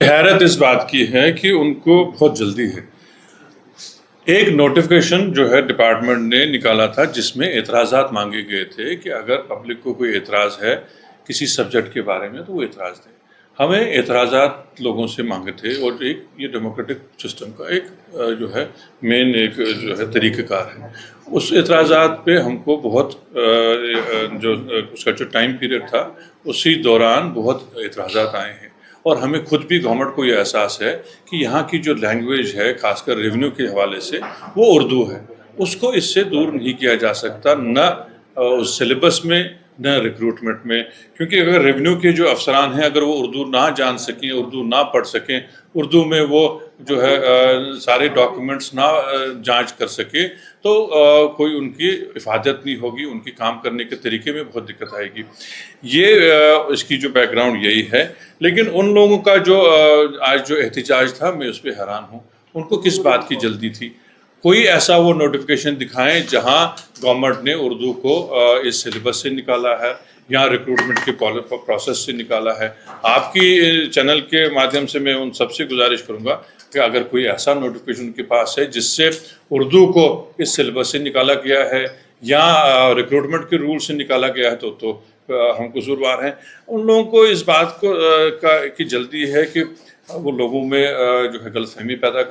حیرت اس بات کی ہے کہ ان کو بہت جلدی ہے. ایک نوٹیفیکیشن جو ہے ڈپارٹمنٹ نے نکالا تھا جس میں اعتراضات مانگے گئے تھے کہ اگر پبلک کو کوئی اعتراض ہے کسی سبجیکٹ کے بارے میں تو وہ اعتراض دیں. ہمیں اعتراضات لوگوں سے مانگے تھے اور ایک یہ ڈیموکریٹک سسٹم کا ایک جو ہے مین ایک جو ہے طریقہ کار ہے. اس اعتراضات پہ ہم کو بہت جو اس کا جو ٹائم پیریڈ تھا اسی دوران بہت اعتراضات آئے ہیں. اور ہمیں خود بھی گورنمنٹ کو یہ احساس ہے کہ یہاں کی جو لینگویج ہے خاص کر ریونیو کے حوالے سے وہ اردو ہے. اس کو اس سے دور نہیں کیا جا سکتا، نہ سلیبس میں نہ ریکروٹمنٹ میں. کیونکہ اگر ریونیو کے جو افسران ہیں اگر وہ اردو نہ جان سکیں، اردو نہ پڑھ سکیں، اردو میں وہ جو ہے سارے ڈاکیومنٹس نہ جانچ کر سکے تو کوئی ان کی افادت نہیں ہوگی، ان کی کام کرنے کے طریقے میں بہت دقت آئے گی. یہ اس کی جو بیک گراؤنڈ یہی ہے. لیکن ان لوگوں کا جو آج جو احتجاج تھا میں اس پہ حیران ہوں. ان کو کس بات کی جلدی تھی؟ کوئی ایسا وہ نوٹیفیکیشن دکھائیں جہاں گورنمنٹ نے اردو کو اس سلیبس سے نکالا ہے یا ریکروٹمنٹ کے پروسیس سے نکالا ہے. آپ کی چینل کے مادھیم سے میں ان سب سے گزارش کروں گا کہ اگر کوئی ایسا نوٹیفیکیشن ان کے پاس ہے جس سے اردو کو اس سلیبس سے نکالا گیا ہے یا ریکروٹمنٹ کے رول سے نکالا گیا ہے تو ہم قصوروار ہیں. ان لوگوں کو اس بات کو کی جلدی ہے کہ وہ لوگوں میں جو ہے غلط فہمی پیدا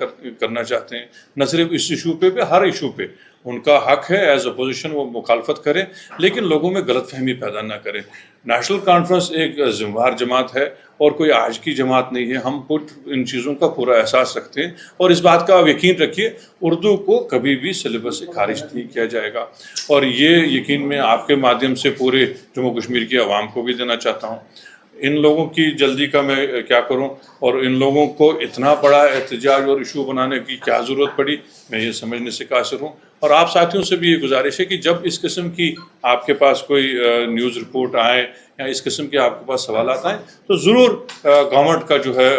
کرنا چاہتے ہیں. نہ صرف اس ایشو پہ ہر ایشو پہ ان کا حق ہے ایز اپوزیشن وہ مخالفت کریں، لیکن لوگوں میں غلط فہمی پیدا نہ کریں. نیشنل کانفرنس ایک ذمہ دار جماعت ہے اور کوئی آج کی جماعت نہیں ہے. ہم ان چیزوں کا پورا احساس رکھتے ہیں اور اس بات کا آپ یقین رکھیے اردو کو کبھی بھی سلیبس سے خارج نہیں کیا جائے گا. اور یہ یقین میں آپ کے مادھیم سے پورے جموں کشمیر کی عوام کو بھی دینا چاہتا ہوں. ان لوگوں کی جلدی کا میں کیا کروں اور ان لوگوں کو اتنا بڑا احتجاج اور ایشو بنانے کی کیا ضرورت پڑی، میں یہ سمجھنے سے قاصر ہوں. اور آپ ساتھیوں سے بھی یہ گزارش ہے کہ جب اس قسم کی آپ کے پاس کوئی نیوز رپورٹ آئے یا اس قسم کے آپ کے پاس سوالات آئیں تو ضرور گورنمنٹ کا جو ہے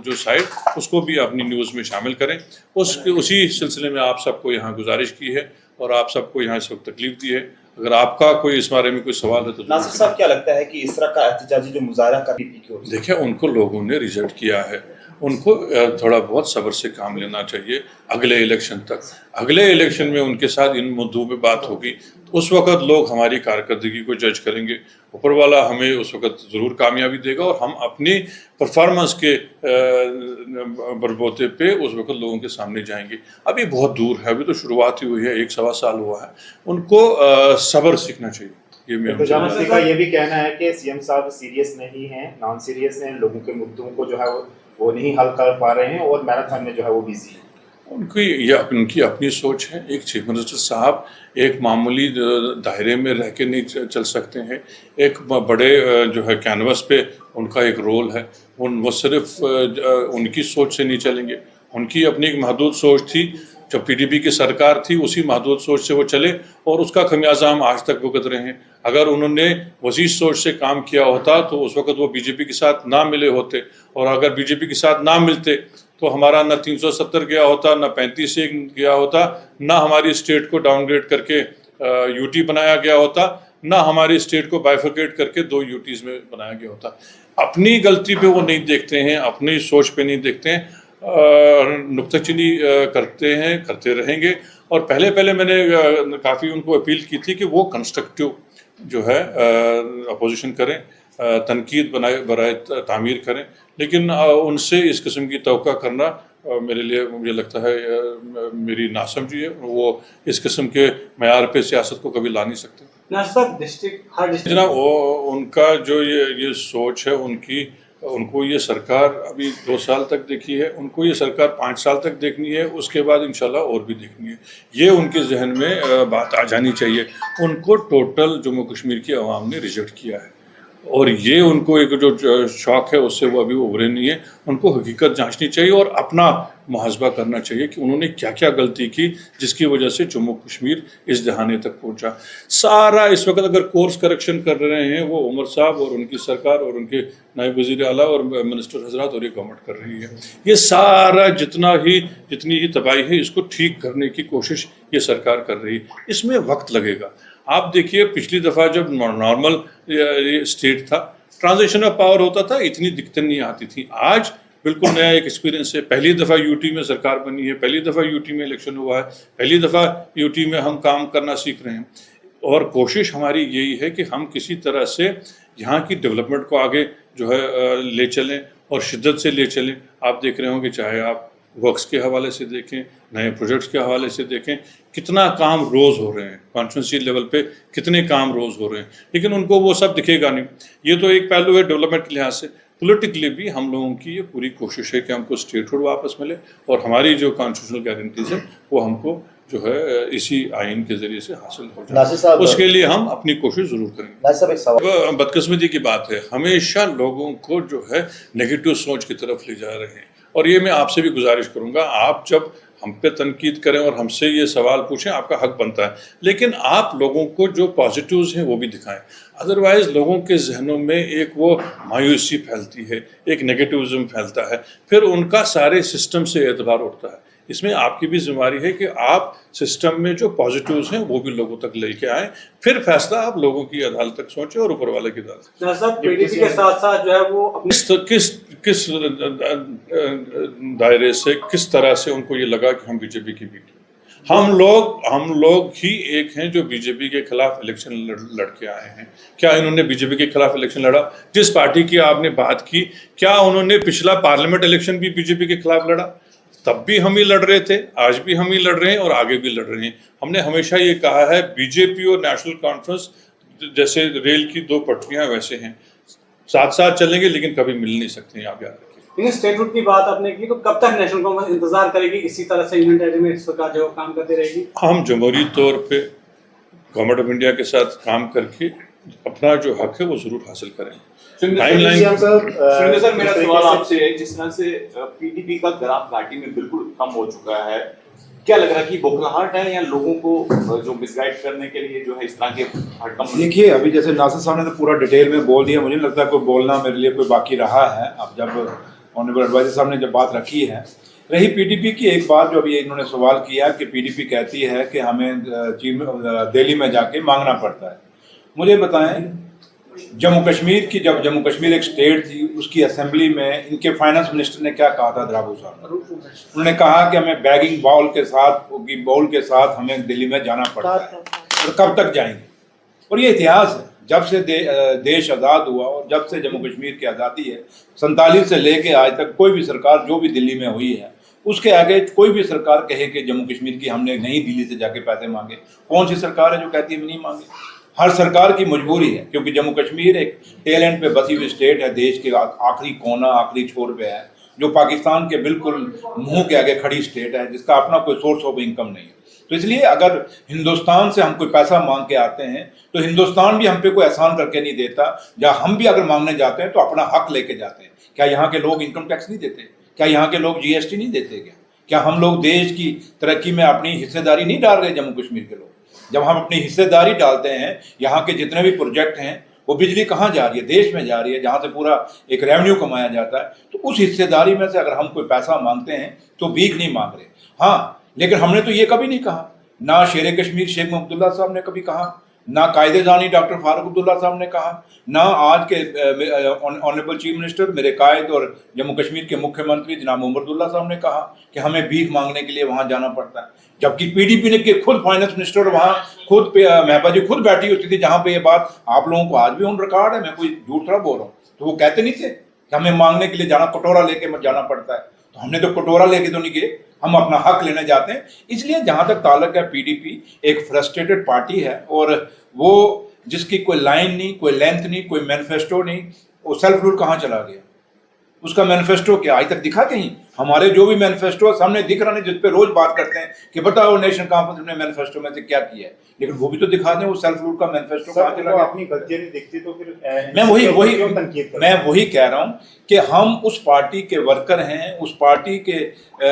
جو سائٹ اس کو بھی اپنی نیوز میں شامل کریں. اسی سلسلے میں آپ سب کو یہاں گزارش کی ہے اور آپ سب کو یہاں اس وقت تکلیف دی ہے. اگر آپ کا کوئی اس بارے میں کوئی سوال ہے تو ناصر صاحب کیا لگتا ہے کہ اس طرح کا احتجاجی جو مظاہرہ کا پی پی کیوں؟ دیکھیں ان کو لوگوں نے ریجیکٹ کیا ہے. ان کو تھوڑا بہت صبر سے کام لینا چاہیے اگلے الیکشن تک. اگلے الیکشن میں ان کے ساتھ ان مدعوں پہ بات ہوگی اس وقت لوگ ہماری کارکردگی کو جج کریں گے. اوپر والا ہمیں اس وقت ضرور کامیابی دے گا اور ہم اپنی پرفارمنس کے بربوتے پہ اس وقت لوگوں کے سامنے جائیں گے. ابھی بہت دور ہے، ابھی تو شروعات ہی ہوئی ہے، 1-1.25 سال ہوا ہے. ان کو صبر سیکھنا چاہیے. یہ کا یہ بھی کہنا ہے کہ سی ایم صاحب سیریس نہیں ہیں، نان سیریس ہیں، لوگوں کے مدعوں کو جو ہے وہ نہیں حل کر پا رہے ہیں اور میراتھن میں جو ہے وہ بیزی ہیں. ان کی اپنی سوچ ہے. ایک چیف منسٹر صاحب ایک معمولی دائرے میں رہ کے نہیں چل سکتے ہیں. ایک بڑے جو ہے کینوس پہ ان کا ایک رول ہے. وہ صرف ان کی سوچ سے نہیں چلیں گے. ان کی اپنی ایک محدود سوچ تھی جب پی ڈی پی کی سرکار تھی، اسی محدود سوچ سے وہ چلے اور اس کا خمیازہ ہم آج تک بھگت رہے ہیں. اگر انہوں نے وسیع سوچ سے کام کیا ہوتا تو اس وقت وہ بی جے پی کے ساتھ نہ ملے ہوتے، اور اگر بی جے پی کے ساتھ نہ ملتے تو ہمارا نہ 370 گیا ہوتا، نہ 35 گیا ہوتا، نہ ہماری اسٹیٹ کو ڈاؤن گریڈ کر کے یو ٹی بنایا گیا ہوتا، نہ ہماری اسٹیٹ کو بائیفرکیٹ کر کے 2 یوٹیز میں بنایا گیا ہوتا. اپنی غلطی پہ وہ نہیں دیکھتے ہیں، اپنی سوچ پہ نہیں دیکھتے ہیں، نکتہ چینی کرتے ہیں، کرتے رہیں گے. اور پہلے میں نے کافی ان کو اپیل کی تھی کہ وہ کنسٹرکٹیو جو ہے اپوزیشن کریں، تنقید برائے تعمیر کریں. لیکن ان سے اس قسم کی توقع کرنا میرے لیے مجھے لگتا ہے میری ناسمجھی ہے. وہ اس قسم کے معیار پہ سیاست کو کبھی لا نہیں سکتے. جناب ان کا جو یہ سوچ ہے ان کو یہ سرکار ابھی 2 سال تک دیکھی ہے، ان کو یہ سرکار 5 سال تک دیکھنی ہے، اس کے بعد انشاءاللہ اور بھی دیکھنی ہے. یہ ان کے ذہن میں بات آ جانی چاہیے. ان کو ٹوٹل جموں کشمیر کی عوام نے ریجیکٹ کیا ہے اور یہ ان کو ایک جو شوق ہے اس سے وہ ابھی ابھرے نہیں ہے. ان کو حقیقت جانچنی چاہیے اور اپنا محاسبہ کرنا چاہیے کہ انہوں نے کیا کیا غلطی کی جس کی وجہ سے جموں کشمیر اس دہانے تک پہنچا. سارا اس وقت اگر کورس کریکشن کر رہے ہیں وہ عمر صاحب اور ان کی سرکار اور ان کے نائب وزیر اعلیٰ اور منسٹر حضرات اور یہ گورنمنٹ کر رہی ہے. یہ سارا جتنی ہی تباہی ہے اس کو ٹھیک کرنے کی کوشش یہ سرکار کر رہی ہے. اس میں وقت لگے گا. آپ دیکھیے پچھلی دفعہ جب نارمل اسٹیٹ تھا ट्रांजिशन ऑफ पावर होता था, इतनी दिक्कतें नहीं आती थी। आज बिल्कुल नया एक एक्सपीरियंस है, पहली दफ़ा यूटी में सरकार बनी है, पहली दफ़ा यूटी में इलेक्शन हुआ है, पहली दफ़ा यूटी में हम काम करना सीख रहे हैं, और कोशिश हमारी यही है कि हम किसी तरह से यहाँ की डेवलपमेंट को आगे जो है ले चलें और शिद्दत से ले चलें। आप देख रहे होंगे, चाहे आप वर्क्स के हवाले से देखें, नए प्रोजेक्ट्स के हवाले से देखें, कितना काम रोज़ हो रहे हैं, कॉन्स्टिट्यूंसी लेवल पे कितने काम रोज़ हो रहे हैं, लेकिन उनको वो सब दिखेगा नहीं। ये तो एक पहलू है डेवलपमेंट के लिहाज से। पॉलिटिकली भी हम लोगों की ये पूरी कोशिश है कि हमको स्टेटहुड वापस मिले, और हमारी जो कॉन्स्टिट्यूशनल गारंटीज है वो हमको जो है इसी आइन के जरिए से हासिल हो जाए। उसके लिए हम अपनी कोशिश जरूर करेंगे। बदकिस्मती की बात है, हमेशा लोगों को जो है नेगेटिव सोच की तरफ ले जा रहे हैं, और ये मैं आपसे भी गुजारिश करूंगा, आप जब हम पे तनकीद करें और हमसे ये सवाल पूछें, आपका हक बनता है, लेकिन आप लोगों को जो पॉजिटिव्स हैं वो भी दिखाएं। अदरवाइज़ लोगों के जहनों में एक वो मायूसी फैलती है, एक नेगेटिविज्म फैलता है, फिर उनका सारे सिस्टम से एतबार उठता है। इसमें आपकी भी जिम्मेदारी है कि आप सिस्टम में जो पॉजिटिव्स हैं वो भी लोगों तक लेके आएँ, फिर फैसला आप लोगों की अदालत तक सोचें और ऊपर वाले की अदालत। पीडीपी के साथ साथ जो है वो किस दायरे से, किस तरह से उनको ये लगा कि हम बीजेपी की बीट, हम लोग ही एक हैं जो बीजेपी के खिलाफ इलेक्शन लड़ के आए हैं। क्या इन्होंने बीजेपी के खिलाफ इलेक्शन लड़ा? जिस पार्टी की आपने बात की, क्या उन्होंने पिछला पार्लियामेंट इलेक्शन भी बीजेपी के खिलाफ लड़ा? तब भी हम ही लड़ रहे थे, आज भी हम ही लड़ रहे हैं और आगे भी लड़ रहे हैं। हमने हमेशा ये कहा है, बीजेपी और नेशनल कॉन्फ्रेंस जैसे रेल की दो पटरियां वैसे हैं, साथ साथ चलेंगे लेकिन कभी मिल नहीं सकते हैं, आप याद रखिए। लेकिन स्टेटहुड की बात आपने की, तो कब तक नेशनल कांग्रेस इंतजार करेगी इसी तरह से यूनियन में सरकार जो काम करती रहेगी? हम जमहूरी तौर पे गवर्नमेंट ऑफ इंडिया के साथ काम करके अपना जो हक है वो जरूर हासिल करेंगे। सर, मेरा सवाल आपसे है, जिस तरह से पीडीपी का ग्राफ घाटी में बिल्कुल कम हो चुका है, क्या लग रहा है कि बौखलाहट है या लोगों को जो मिसगाइड करने के लिए जो है इस तरह के हरकम? देखिए, अभी जैसे नासिर साहब ने तो पूरा डिटेल में बोल दिया, मुझे नहीं लगता कोई बोलना मेरे लिए कोई बाकी रहा है। अब जब ऑनरेबल एडवाइजर साहब ने जब बात रखी है, रही पीडीपी की एक बात जो अभी इन्होंने सवाल किया कि पीडीपी कहती है कि हमें दिल्ली में जाके मांगना पड़ता है। मुझे बताएं, जम्मू कश्मीर की, जब जम्मू कश्मीर एक स्टेट थी, उसकी असेंबली में इनके फाइनेंस मिनिस्टर ने क्या कहा था? द्राबू साहब, उन्होंने कहा कि हमें बैगिंग बाउल के साथ हमें दिल्ली में जाना पड़ता है, और कब तक जाएंगे? और ये इतिहास है, जब से देश आज़ाद हुआ और जब से जम्मू कश्मीर की आज़ादी है, 47 से लेके आज तक कोई भी सरकार जो भी दिल्ली में हुई है, उसके आगे कोई भी सरकार कहे कि जम्मू कश्मीर की हमने नहीं दिल्ली से जाके पैसे मांगे, कौन सी सरकार है जो कहती है नहीं मांगे? हर सरकार की मजबूरी है, क्योंकि जम्मू कश्मीर एक टेल एंड पे बसी हुई स्टेट है, देश के आखिरी कोना, आखिरी छोर पे है, जो पाकिस्तान के बिल्कुल मुंह के आगे खड़ी स्टेट है, जिसका अपना कोई सोर्स ऑफ इनकम नहीं है। तो इसलिए अगर हिंदुस्तान से हम कोई पैसा मांग के आते हैं तो हिंदुस्तान भी हम पे कोई एहसान करके नहीं देता, या हम भी अगर मांगने जाते हैं तो अपना हक लेके जाते हैं। क्या यहाँ के लोग इनकम टैक्स नहीं देते? क्या यहाँ के लोग जीएसटी नहीं देते? क्या हम लोग देश की तरक्की में अपनी हिस्सेदारी नहीं डाल रहे? जम्मू कश्मीर के लोग, जब हम अपनी हिस्सेदारी डालते हैं, यहाँ के जितने भी प्रोजेक्ट हैं, वो बिजली कहाँ जा रही है? देश में जा रही है, जहाँ से पूरा एक रेवेन्यू कमाया जाता है। तो उस हिस्सेदारी में से अगर हम कोई पैसा मांगते हैं तो भीख नहीं मांग रहे। हाँ, लेकिन हमने तो ये कभी नहीं कहा, ना शेर कश्मीर शेख महमूदुल्लाह साहब ने कभी कहा, ना कायदे-दानी डॉक्टर फारूक अब्दुल्ला साहब ने कहा, ना आज के ऑनरेबल चीफ मिनिस्टर मेरे कायद और जम्मू कश्मीर के मुख्यमंत्री जनाब उमरदुल्ला साहब ने कहा कि हमें भीख मांगने के लिए वहाँ जाना पड़ता है। जबकि पीडीपी ने के खुद फाइनेंस मिनिस्टर वहाँ खुद महबा जी खुद बैठी होती थी, जहाँ पे ये बात आप लोगों को आज भी ऑन रिकॉर्ड है, मैं कोई झूठ थोड़ा बोल रहा हूँ। तो वो कहते नहीं थे कि हमें मांगने के लिए जाना, कटोरा लेके मत जाना पड़ता है। तो हमने तो कटोरा लेके तो नहीं गए, हम अपना हक लेने जाते हैं। इसलिए जहाँ तक ताल्लुक है, पीडीपी एक फ्रस्ट्रेटेड पार्टी है, और वो जिसकी कोई लाइन नहीं, कोई लेंथ नहीं, कोई मैनिफेस्टो नहीं। वो सेल्फ रूल कहाँ चला गया? उसका मैनिफेस्टो क्या आज तक दिखा? कहीं हमारे जो भी मैनिफेस्टो सामने दिख रहा है, जिस पे रोज बात करते हैं कि बताओ नेशनल कॉन्फ्रेंस ने मैनिफेस्टो में से क्या किया है, लेकिन वो भी तो दिखा दें। वो सेल्फ रूल का मैनिफेस्टो कहाँ चला गया? अपनी गलतियां नहीं दिखती तो फिर मैं वही कह रहा हूँ कि हम उस पार्टी के वर्कर हैं, उस पार्टी के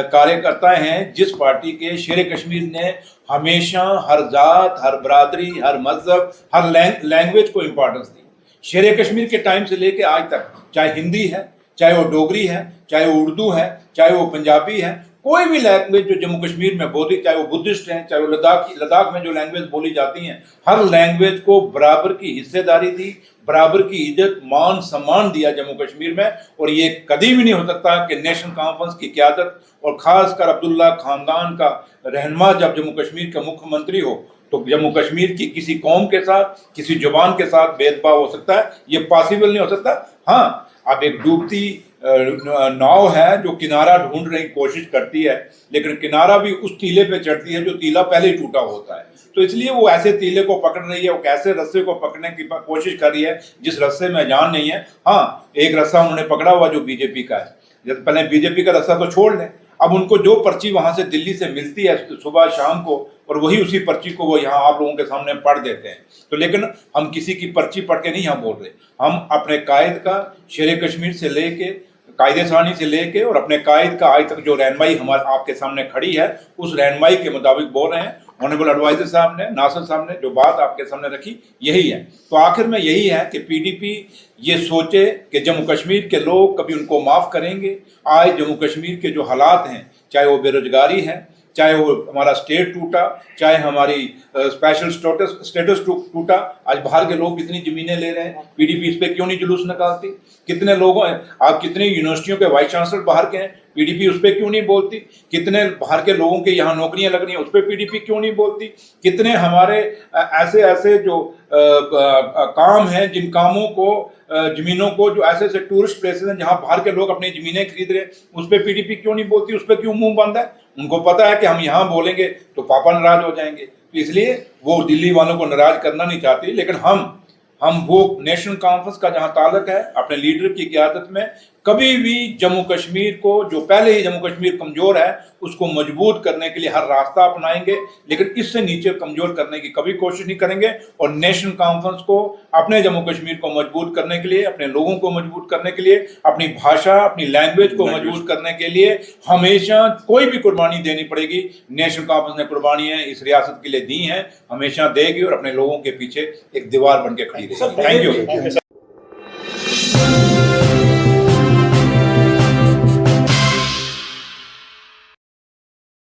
कार्यकर्ता हैं जिस पार्टी के शेर कश्मीर ने हमेशा हर जात, हर बरादरी, हर मजहब, हर लैंग्वेज को इम्पोर्टेंस दी। शेर कश्मीर के टाइम से लेके आज तक, चाहे हिंदी है, चाहे वो डोगरी है, चाहे वो उर्दू है, चाहे वो पंजाबी है, कोई भी लैंग्वेज जो जम्मू कश्मीर में बोली, चाहे वो बुद्धिस्ट हैं, चाहे वो लद्दाख में जो लैंग्वेज बोली जाती हैं, हर लैंग्वेज को बराबर की हिस्सेदारी दी, बराबर की इज्जत मान सम्मान दिया जम्मू कश्मीर में, और ये कभी भी नहीं हो सकता कि नेशनल कॉन्फ्रेंस की क़यादत और ख़ासकर अब्दुल्ला ख़ानदान का रहनुमा जब जम्मू कश्मीर का मुख्यमंत्री हो तो जम्मू कश्मीर की किसी कौम के साथ, किसी जुबान के साथ भेदभाव हो सकता है, ये पॉसिबल नहीं हो सकता। हाँ, अब एक डूबती नाव है जो किनारा ढूंढ रही कोशिश करती है, लेकिन किनारा भी उस टीले पे चढ़ती है जो टीला पहले ही टूटा होता है, तो इसलिए वो ऐसे टीले को पकड़ रही है, वो ऐसे रस्से को पकड़ने की कोशिश कर रही है जिस रस्से में जान नहीं है। हाँ, एक रस्सा उन्होंने पकड़ा हुआ जो बीजेपी का है, जब पहले बीजेपी का रस्सा तो छोड़ लें, अब उनको जो पर्ची वहां से दिल्ली से मिलती है सुबह शाम को, और वही उसी पर्ची को वो यहाँ आप लोगों के सामने पढ़ देते हैं। तो लेकिन हम किसी की पर्ची पढ़ के नहीं यहाँ बोल रहे, हम अपने कायद का शेर कश्मीर से लेके कायदे सानी से लेके और अपने कायद का आज तक जो रहनुमाई हमारे आपके सामने खड़ी है उस रहनुमाई के मुताबिक बोल रहे हैं। ऑनरेबल एडवाइजर साहब ने, नासिर साहब ने जो बात आपके सामने रखी यही है। तो आखिर में यही है कि पीडीपी ये सोचे कि जम्मू कश्मीर के लोग कभी उनको माफ़ करेंगे। आज जम्मू कश्मीर के जो हालात हैं, चाहे वो बेरोजगारी है, चाहे वो हमारा स्टेट टूटा, चाहे हमारी स्पेशल स्टेटस टूटा, आज बाहर के लोग कितनी ज़मीनें ले रहे हैं, पीडीपी इस पर क्यों नहीं जुलूस निकालती? कितने लोगों आप कितनी यूनिवर्सिटियों के वाइस चांसलर बाहर के हैं, पीडीपी उस पर क्यों नहीं बोलती? कितने बाहर के लोगों के यहाँ नौकरियां लग रही हैं, उस पर पीडीपी क्यों नहीं बोलती? कितने हमारे ऐसे ऐसे जो काम हैं, जिन कामों को ज़मीनों को, जो ऐसे ऐसे टूरिस्ट प्लेसेस हैं जहाँ बाहर के लोग अपनी ज़मीनें खरीद रहे हैं, उस पर पीडीपी क्यों नहीं बोलती? उस पर क्यों मुंह बंद है? उनको पता है कि हम यहाँ बोलेंगे तो पापा नाराज हो जाएंगे, तो इसलिए वो दिल्ली वालों को नाराज करना नहीं चाहती। लेकिन हम वो नेशनल कॉन्फ्रेंस का जहाँ ताल्लुक है, अपने लीडर की क़यादत में कभी भी जम्मू कश्मीर को, जो पहले ही जम्मू कश्मीर कमज़ोर है, उसको मजबूत करने के लिए हर रास्ता अपनाएंगे, लेकिन इससे नीचे कमज़ोर करने की कभी कोशिश नहीं करेंगे। और नेशनल कॉन्फ्रेंस को अपने जम्मू कश्मीर को मजबूत करने के लिए, अपने लोगों को मजबूत करने के लिए, अपनी भाषा, अपनी लैंग्वेज को मजबूत करने के लिए हमेशा कोई भी कुर्बानी देनी पड़ेगी। नेशनल कॉन्फ्रेंस ने कुर्बानियाँ इस रियासत के लिए दी हैं, हमेशा देगी और अपने लोगों के पीछे एक दीवार बन के खड़ी रहेगी। Thank you.